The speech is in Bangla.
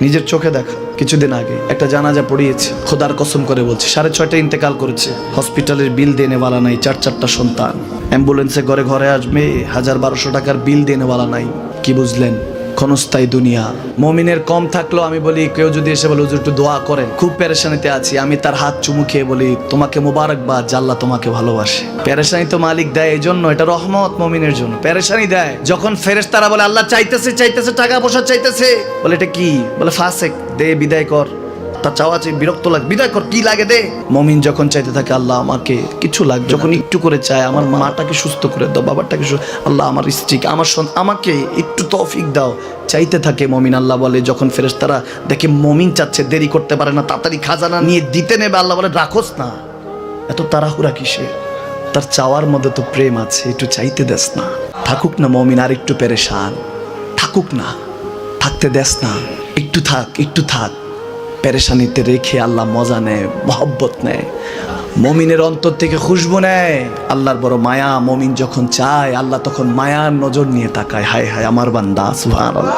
নিজের চোখে দেখা কিছুদিন আগে একটা জানাজা পড়িয়েছে, খোদার কসম করে বলছে 6:30 ইন্তেকাল করেছে। হসপিটালের বিল দেনেওয়ালা নাই, 4 সন্তান, অ্যাম্বুলেন্সে ঘরে ঘরে আসবে, 1000-1200 টাকার বিল দেনেওয়ালা নাই। কি বুঝলেন? ক্ষণস্থায়ী দুনিয়া। মমিনের কম থাকলেও আমি বলি, কেউ যদি এসে বলে হুজুর একটু দোয়া করেন, খুব পেরেশানিতে আছি, আমি তার হাত চুমু খেয়ে বলি তোমাকে মোবারকবাদ, আল্লাহ তোমাকে ভালোবাসে। পেরেশানি তো মালিক দেয়, এই জন্য এটা রহমত মমিনের জন্য। পেরেশানি দেয় যখন ফেরেশতারা বলে আল্লাহ চাইতেছে টাকা পয়সা চাইতেছে, বলে এটা কি? বলে ফাসেক, দে বিদায় কর। তার চাওয়া চেয়ে বিরক্ত লাগে, বিদায় কর, কি লাগে দে। মমিন যখন চাইতে থাকে আল্লাহ আমাকে কিছু লাগবে, যখন একটু করে চায় আমার মাটাকে সুস্থ করে দাও, বাবাটাকে আল্লাহ আমার স্ত্রীকে, আমার আমাকে একটু তৌফিক দাও, চাইতে থাকে মমিন। আল্লাহ বলে যখন ফেরেশতারা দেখে মমিন চাচ্ছে, দেরি করতে পারে না, তাড়াতাড়ি খাজানা নিয়ে দিতে নেবে, আল্লাহ বলে রাখোস না, এত তাড়াহুড়া কিসের? তার চাওয়ার মধ্যে তো প্রেম আছে, একটু চাইতে দেস না। থাকুক না মমিন আর একটু পেরেশান, থাকুক না, থাকতে দেস না, একটু থাক, একটু থাক। পেরেশানিতে রেখে আল্লাহ মজা নেয়, মহব্বত নেয়, মমিনের অন্তর থেকে খুশবু নেয়। আল্লাহর বড় মায়া, মমিন যখন চায় আল্লাহ তখন মায়ার নজর নিয়ে তাকায়, হায় হায় আমার বান্দা, সুবহানাল্লাহ।